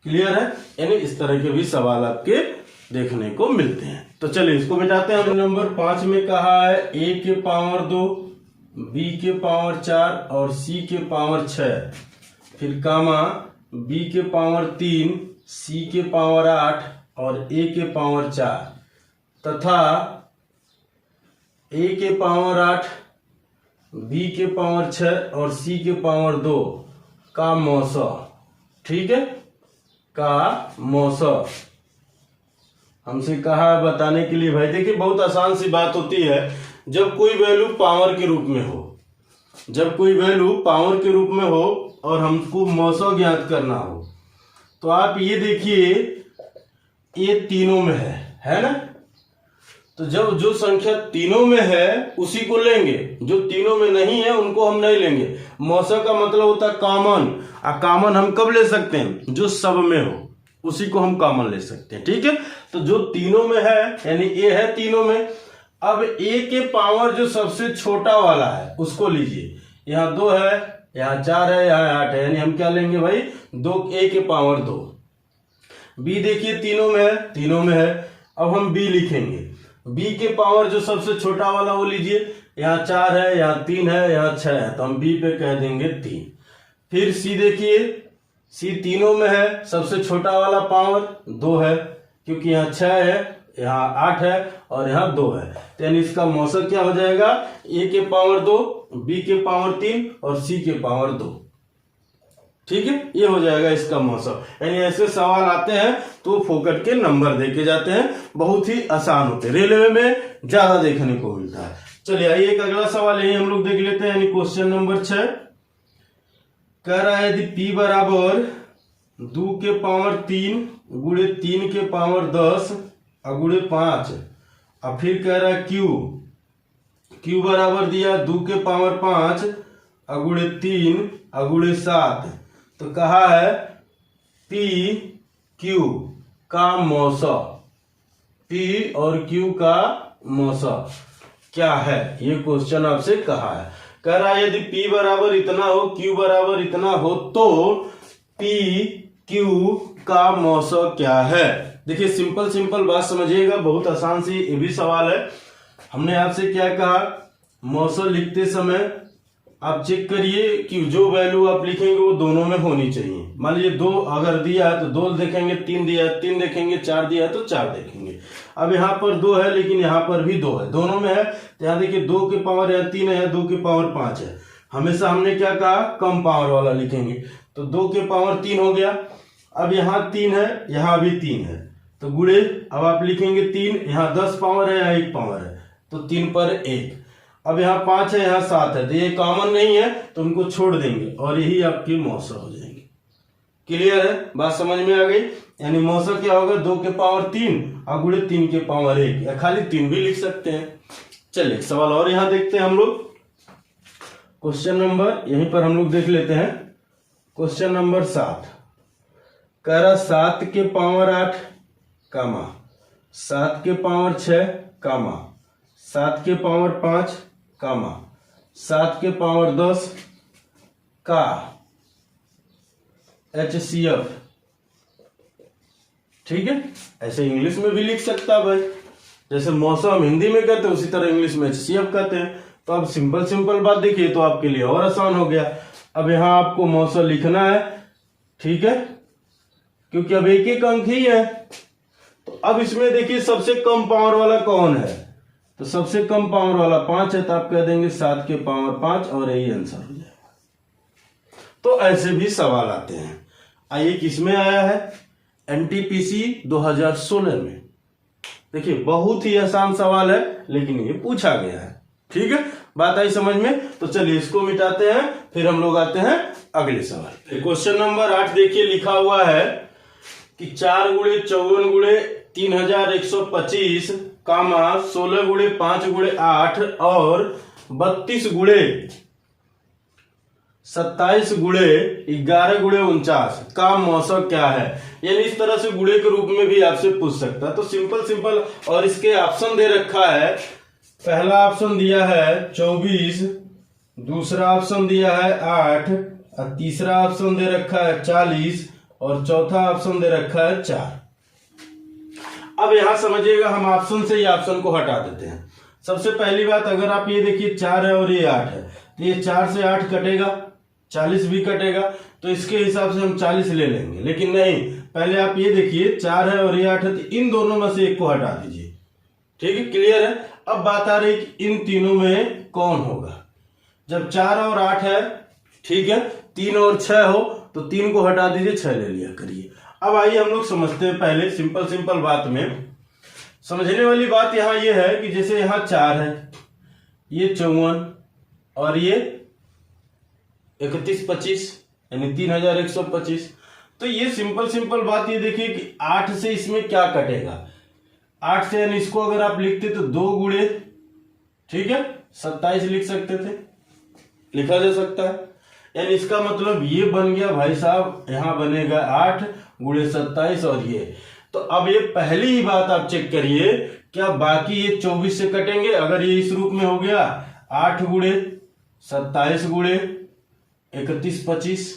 क्लियर है? यानी इस तरह के भी सवाल आपके देखने को मिलते हैं। तो चलिए इसको मिटाते हैं। नंबर 5 में कहा है a के पावर 2, b के पावर 4 और c के पावर 6, फिर कामा b के पावर 3, c के पावर 8 और a के पावर 4 तथा a के पावर 8, b के पावर 6 और c के पावर 2 का मौसा। ठीक है, का मौसा हमसे कहा बताने के लिए। भाई देखिए बहुत आसान सी बात होती है, जब कोई वैल्यू पावर के रूप में हो, जब कोई वैल्यू पावर के रूप में हो और हमको मौसा ज्ञात करना हो, तो आप ये देखिए ये तीनों में है ना। तो जब जो संख्या तीनों में है उसी को लेंगे, जो तीनों में नहीं है उनको हम नहीं लेंगे। मौसा का मतलब होता है कॉमन, और कॉमन हम कब ले सकते हैं, जो सब में हो उसी को हम कॉमन ले सकते हैं। ठीक है, तो जो तीनों में है यानी ए है तीनों में। अब ए के पावर जो सबसे छोटा वाला है उसको लीजिए। यहाँ 2 है, यहाँ 4 है, यहाँ 8 है, यानी हम क्या लेंगे भाई 2, ए के पावर 2। बी देखिए तीनों में है, तीनों में है। अब हम बी लिखेंगे, बी के पावर जो सबसे छोटा वाला वो लीजिए। यहाँ 4 है, यहाँ 3 है, यहाँ 6 है, तो हम बी पे कह देंगे 3। फिर सी देखिए, सी तीनों में है, सबसे छोटा वाला पावर 2 है, क्योंकि यहाँ 6 है, यहाँ 8 है और यहाँ 2 है। तो यानी इसका मौसम क्या हो जाएगा, ए के पावर 2, बी के पावर 3 और सी के पावर 2। ठीक है, ये हो जाएगा इसका मौसम। यानी ऐसे सवाल आते हैं तो फोकट के नंबर देके जाते हैं, बहुत ही आसान होते हैं, रेलवे में ज्यादा देखने को मिलता है। चलिए आइए एक अगला सवाल यही हम लोग देख लेते हैं, यानी क्वेश्चन नंबर 6 कह रहा है यदि P बराबर 2 के पावर 3 गुणे 3 के पावर 10 और गुणे 5, और फिर कह रहा है Q बराबर दिया 2 के पावर 5 और गुणे 3 और गुणे 7, तो कहा है P Q का मौसा, P और Q का मौसा क्या है, ये क्वेश्चन आपसे कहा है। कह रहा है यदि P बराबर इतना हो, Q बराबर इतना हो, तो P Q का मौसा क्या है। देखिए सिंपल बात समझिएगा, बहुत आसान सी ये भी सवाल है। हमने आपसे क्या कहा, मौसा लिखते समय आप चेक करिए कि जो वैल्यू आप लिखेंगे वो दोनों में होनी चाहिए। मान लीजिए 2 अगर दिया है तो 2 देखेंगे, 3 दिया है 3 देखेंगे, 4 दिया है तो 4 देखेंगे। अब यहाँ पर 2 है लेकिन यहाँ पर भी 2 है, दोनों में है, तो यहाँ देखिए 2 के पावर यहाँ 3 है, 2 के पावर 5 है। हमेशा हमने क्या कहा, कम पावर वाला लिखेंगे, तो 2 के पावर 3 हो गया। अब यहाँ 3 है, यहाँ भी 3 है, तो गुणे अब आप लिखेंगे 3, यहाँ 10 पावर है, यहाँ 1 पावर है, तो 3 पर 1। अब यहाँ 5 है, यहाँ 7 है, तो ये कॉमन नहीं है तो उनको छोड़ देंगे और यही आपके मौसा हो जाएंगे। क्लियर है, बात समझ में आ गई। यानी मौसा क्या होगा, 2 के पावर 3 और गुणे 3 के पावर 1, या खाली 3 भी लिख सकते हैं। चलिए सवाल और यहाँ देखते हैं हम लोग, क्वेश्चन नंबर यहीं पर हम लोग देख लेते हैं। क्वेश्चन नंबर 7 कह रहा 7 के पावर 8 कामा 7 के पावर 6 कामा 7 के पावर 5 कामा 7 के पावर 10 का HCF। ठीक है, ऐसे इंग्लिश में भी लिख सकता भाई, जैसे मौसम हिंदी में कहते हैं उसी तरह इंग्लिश में HCF कहते हैं। तो अब सिंपल बात देखिए तो आपके लिए और आसान हो गया। अब यहां आपको मौसम लिखना है, ठीक है, क्योंकि अब एक एक अंक ही है। तो अब इसमें देखिए सबसे कम पावर वाला कौन है, तो सबसे कम पावर वाला 5 है, तो आप कह देंगे 7 के पावर 5 और यही आंसर हो जाएगा। तो ऐसे भी सवाल आते हैं। आइए किसमें आया है, NTPC 2016 में। देखिए बहुत ही आसान सवाल है लेकिन ये पूछा गया है। ठीक है, बात आई समझ में। तो चलिए इसको मिटाते हैं, फिर हम लोग आते हैं अगले सवाल। क्वेश्चन नंबर 8 देखिए लिखा हुआ है कि 4 गुणे 54 गुणे 3125 कामा 16 गुणे 5 गुणे 8 और 32 गुणे 27 गुणे 11 गुणे 49 का मौसा क्या है। यानी इस तरह से गुणे के रूप में भी आपसे पूछ सकता है। तो सिंपल और इसके ऑप्शन दे रखा है। पहला ऑप्शन दिया है 24, दूसरा ऑप्शन दिया है 8 और तीसरा ऑप्शन दे रखा है 40 और चौथा ऑप्शन दे रखा है 4। अब यहां समझिएगा, हम ऑप्शन से ही ऑप्शन को हटा देते हैं। सबसे पहली बात, अगर आप ये देखिए 4 है और ये 8 है, तो ये 4 से 8 कटेगा, 40 भी कटेगा, तो इसके हिसाब से हम 40 ले लेंगे। लेकिन नहीं, पहले आप ये देखिए 4 है और ये 8 है, तो इन दोनों में से एक को हटा दीजिए। ठीक है, क्लियर है। अब बात आ रही है कि इन तीनों में कौन होगा। जब 4 और 8 है, ठीक है, 3 और 6 हो, तो 3 को हटा दीजिए, 6 ले लिया करिए। अब आइए हम लोग समझते हैं पहले सिंपल बात में। समझने वाली बात यहां ये है कि जैसे यहां 4 है, ये 54 और ये 3125 यानी 3125। तो ये सिंपल बात ये देखिए कि 8 से इसमें क्या कटेगा। 8 से यानी इसको अगर आप लिखते तो 2 गुणे, ठीक है, 27 लिख सकते थे, लिखा जा सकता है। यानी इसका मतलब ये बन गया भाई साहब, यहां बनेगा 8 गुणे 27 और ये। तो अब ये पहली ही बात आप चेक करिए, क्या बाकी ये 24 से कटेंगे? अगर ये इस रूप में हो गया 8 गुणे 27 गुणे 31 25,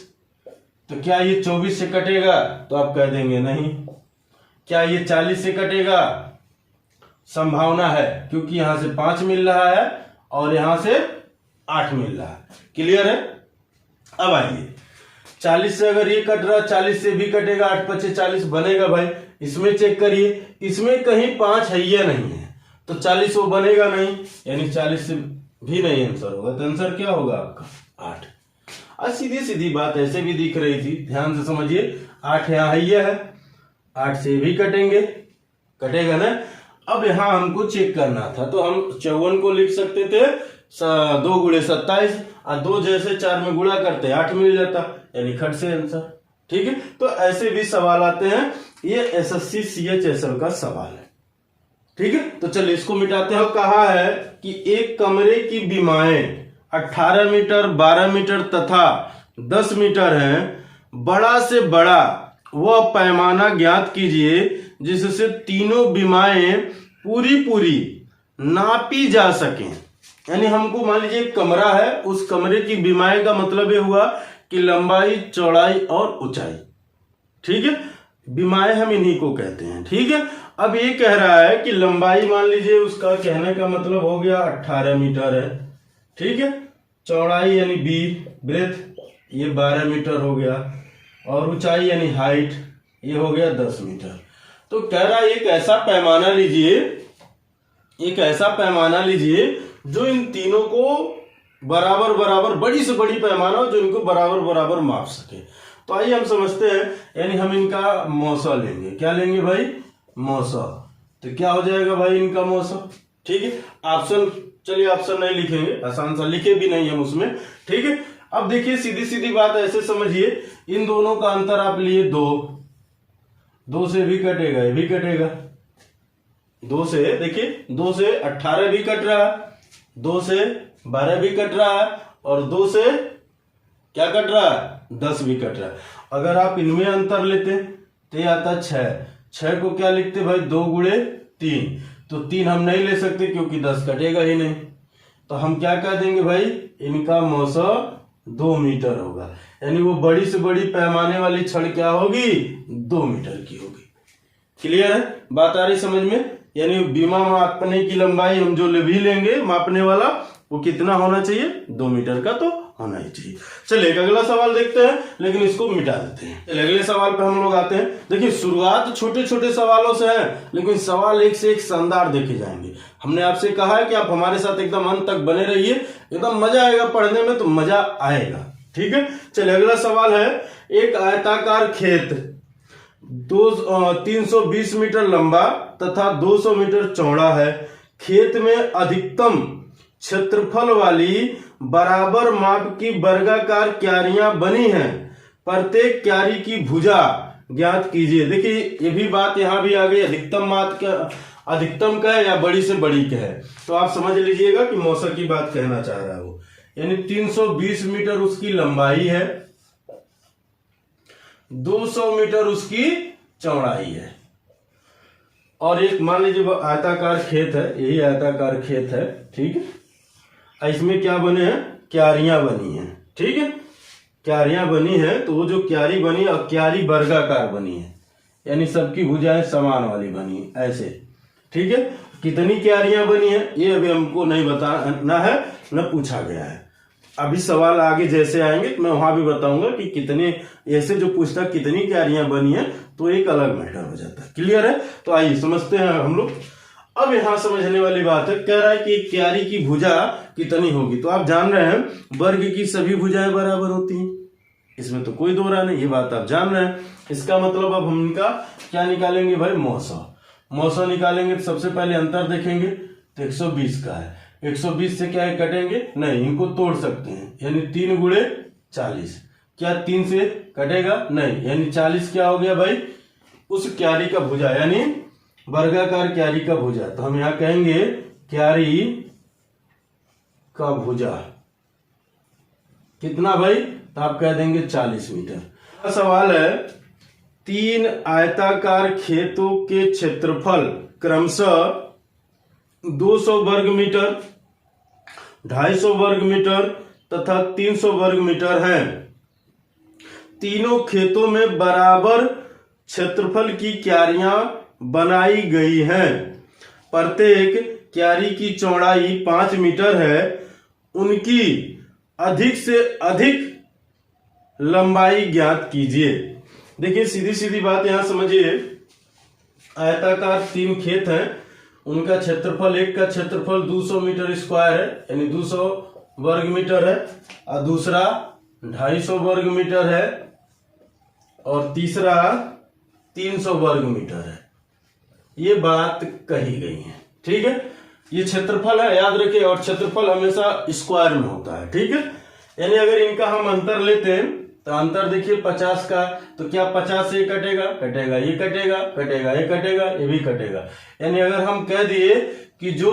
तो क्या ये 24 से कटेगा? तो आप कह देंगे नहीं। क्या ये 40 से कटेगा? संभावना है, क्योंकि यहां से 5 मिल रहा है और यहां से 8 मिल रहा है। क्लियर है? अब आइए, 40 से अगर ये कट रहा, 40 से भी कटेगा, 8 5 40 बनेगा भाई। इसमें चेक करिए, इसमें कहीं 5 है या नहीं है, तो 40 वो बनेगा नहीं, यानी 40 से भी नहीं आंसर होगा। तो आंसर क्या होगा आपका? 8। आज सीधी सीधी बात ऐसे भी दिख रही थी, ध्यान से समझिए। 8 यहाँ है, 8 से भी कटेंगे, कटेगा ना। अब यहां हमको चेक करना था, तो हम 54 को लिख सकते थे 2 गुणे 27 और 2 जैसे 4 में गुणा करते 8 मिल जाता, यानी खट से आंसर। ठीक है, तो ऐसे भी सवाल आते हैं, ये एसएससी CHSL का सवाल है। ठीक है, तो चलिए इसको मिटाते हैं। कहा है कि एक कमरे की बीमाएं 18 मीटर, 12 मीटर तथा 10 मीटर हैं। बड़ा से बड़ा वह पैमाना ज्ञात कीजिए जिससे तीनों बीमाएं पूरी नापी जा सकें। यानी हमको मान लीजिए एक कमरा है, उस कमरे की बीमाएं का मतलब ये हुआ कि लंबाई, चौड़ाई और ऊंचाई। ठीक है, बीमाएं हम इन्हीं को कहते हैं। ठीक है, अब ये कह रहा है कि लंबाई मान लीजिए, उसका कहने का मतलब हो गया 18 मीटर है। ठीक है, चौड़ाई यानी ब्रेथ, ये 12 मीटर हो गया, और ऊंचाई यानी हाइट, ये हो गया 10 मीटर। तो कह रहा है एक ऐसा पैमाना लीजिए, एक ऐसा पैमाना लीजिए जो इन तीनों को बराबर, बड़ी से बड़ी पैमाना हो जो इनको बराबर माप सके। तो आइए हम समझते हैं, यानी हम इनका मौसा लेंगे। क्या लेंगे भाई? मौसा। तो क्या हो जाएगा भाई इनका मौसा? ठीक है, ऑप्शन, चलिए ऑप्शन नहीं लिखेंगे, आसान सा लिखे भी नहीं हम उसमें। ठीक है, अब देखिए सीधी सीधी बात ऐसे समझिए, इन दोनों का अंतर आप लिए 2 से भी कटेगा, ये भी कटेगा। 2 से देखिए, 2 से 18 भी कट रहा है, 2 से 12 भी कट रहा है, और 2 से क्या कट रहा है? 10 भी कट रहा है। अगर आप इनमें अंतर लेते तो ये आता 6 को क्या लिखते भाई? 2 गुणे 3। तो 3 हम नहीं ले सकते क्योंकि 10 कटेगा ही नहीं, तो हम क्या कह देंगे भाई? इनका मौसा 2 मीटर होगा। यानी वो बड़ी से बड़ी पैमाने वाली छड़ क्या होगी? 2 मीटर की होगी। क्लियर है? बात आ रही समझ में? यानी बीमा मापने की लंबाई हम जो भी लेंगे मापने वाला, वो कितना होना चाहिए? 2 मीटर का तो होना ही चाहिए। चलिए अगला सवाल देखते हैं, लेकिन इसको मिटा देते हैं। चलिए अगले सवाल पे हम लोग आते हैं। देखिए शुरुआत छोटे छोटे सवालों से है, लेकिन सवाल एक से एक शानदार देखे जाएंगे। हमने आपसे कहा है कि आप हमारे साथ एकदम अंत तक बने रहिए, एकदम मजा आएगा पढ़ने में, तो मजा आएगा। ठीक है, चलिए अगला सवाल है, एक आयताकार खेत 320 मीटर लंबा तथा 200 मीटर चौड़ा है। खेत में अधिकतम क्षेत्रफल वाली बराबर माप की वर्गाकार क्यारियां बनी हैं। प्रत्येक क्यारी की भुजा ज्ञात कीजिए। देखिए ये भी बात यहां भी आ गई, अधिकतम का है या बड़ी से बड़ी का है। तो आप समझ लीजिएगा कि मौसम की बात कहना चाह रहा है वो। यानी 320 मीटर उसकी लंबाई है, 200 मीटर उसकी चौड़ाई है, और एक मान लीजिए आयताकार खेत है, यही आयताकार खेत है। ठीक है, इसमें क्या बने हैं? क्यारियां बनी हैं। ठीक है, क्यारियां बनी है, तो वो जो क्यारी बनी और क्यारी वर्गाकार बनी है, यानी सबकी भुजाएं समान वाली बनी ऐसे। ठीक है, कितनी क्यारियां बनी है ये अभी हमको नहीं बताना है, न पूछा गया है। अभी सवाल आगे जैसे आएंगे मैं वहां भी बताऊंगा कि कितने, ऐसे जो पूछता कितनी क्यारियां बनी है तो एक अलग मैटर हो जाता है। क्लियर है? तो आइए समझते हैं हम लोग। अब यहां समझने वाली बात है, कह रहा है कि क्यारी की भुजा कितनी होगी। तो आप जान रहे हैं वर्ग की सभी भुजाएं बराबर होती हैं, इसमें तो कोई दो राय नहीं, ये बात आप जान रहे हैं। इसका मतलब अब हम इनका क्या निकालेंगे भाई? मौसा निकालेंगे। तो सबसे पहले अंतर देखेंगे, तो 120 का है, 120 से क्या है कटेंगे? नहीं, इनको तोड़ सकते हैं, यानी 3 गुणे 40। क्या 3 से कटेगा? नहीं, यानी 40 क्या हो गया भाई? उस क्यारी का भुजा, यानी वर्गाकार क्यारी का भुजा, तो हम यहाँ कहेंगे क्यारी का भुजा कितना भाई, तो आप कह देंगे 40 मीटर। सवाल है 3 आयताकार खेतों के क्षेत्रफल क्रमशः 200 वर्ग मीटर, 250 वर्ग मीटर तथा 300 वर्ग मीटर हैं। तीनों खेतों में बराबर क्षेत्रफल की क्यारियां बनाई गई हैं। प्रत्येक क्यारी की चौड़ाई 5 मीटर है। उनकी अधिक से अधिक लंबाई ज्ञात कीजिए। देखिए सीधी सीधी बात यहां समझिए, आयताकार 3 खेत हैं, उनका क्षेत्रफल, एक का क्षेत्रफल 200 मीटर स्क्वायर है यानी 200 वर्ग मीटर है, और दूसरा 250 वर्ग मीटर है, और तीसरा 300 वर्ग मीटर है। ये बात कही गई है, ठीक है। ये क्षेत्रफल है, याद रखिए, और क्षेत्रफल हमेशा स्क्वायर में होता है, ठीक है। यानी अगर इनका हम अंतर लेते हैं तो अंतर देखिए 50 का, तो क्या 50 से कटेगा, कटेगा, ये कटेगा, कटेगा, ये कटेगा, ये भी कटेगा। यानी अगर हम कह दिए कि जो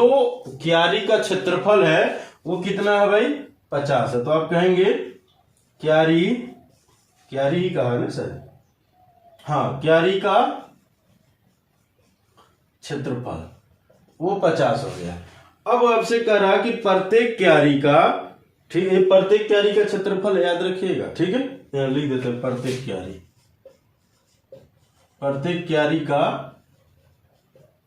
क्यारी का क्षेत्रफल है वो कितना है भाई, 50 है, तो आप कहेंगे क्यारी ही कहा है ना सर, हाँ, क्यारी का क्षेत्रफल वो 50 हो गया। अब आपसे कह रहा कि प्रत्येक क्यारी का, ठीक है, प्रत्येक क्यारी का क्षेत्रफल याद रखिएगा, ठीक है, यहाँ लिख देते हैं प्रत्येक क्यारी का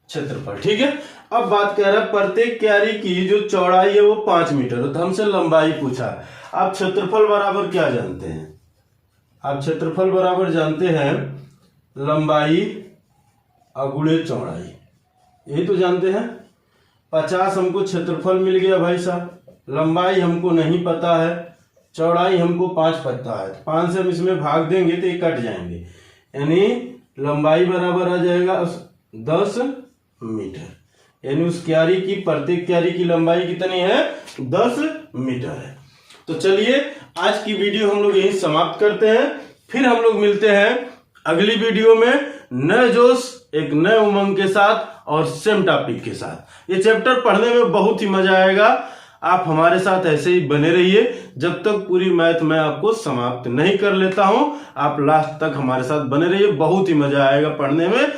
क्षेत्रफल, ठीक है। अब बात कर रहा है प्रत्येक क्यारी की जो चौड़ाई है वो 5 मीटर है, तो हमसे लंबाई पूछा है। आप क्षेत्रफल बराबर क्या जानते हैं, आप क्षेत्रफल बराबर जानते हैं लंबाई अगुणे चौड़ाई, यही तो जानते हैं। 50 हमको क्षेत्रफल मिल गया भाई साहब, लंबाई हमको नहीं पता है, चौड़ाई हमको 5 पता है, 5 से हम इसमें भाग देंगे तो ये कट जाएंगे, यानी लंबाई बराबर आ जाएगा 10 मीटर। यानी उस क्यारी की, प्रत्येक क्यारी की लंबाई कितनी है, 10 मीटर है। तो चलिए आज की वीडियो हम लोग यही समाप्त करते हैं, फिर हम लोग मिलते हैं अगली वीडियो में नए जोश, एक नए उमंग के साथ और सेम टॉपिक के साथ। ये चैप्टर पढ़ने में बहुत ही मजा आएगा, आप हमारे साथ ऐसे ही बने रहिए जब तक पूरी मैथ मैं आपको समाप्त नहीं कर लेता हूं। आप लास्ट तक हमारे साथ बने रहिए, बहुत ही मजा आएगा पढ़ने में।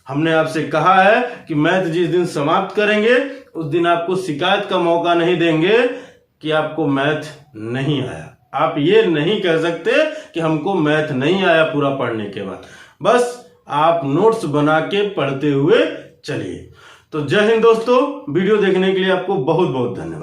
हमने आपसे कहा है कि मैथ जिस दिन समाप्त करेंगे उस दिन आपको शिकायत का मौका नहीं देंगे कि आपको मैथ नहीं आया। आप ये नहीं कह सकते कि हमको मैथ नहीं आया पूरा पढ़ने के बाद, बस आप नोट्स बना के पढ़ते हुए चलिए। तो जय हिंद दोस्तों, वीडियो देखने के लिए आपको बहुत बहुत धन्यवाद।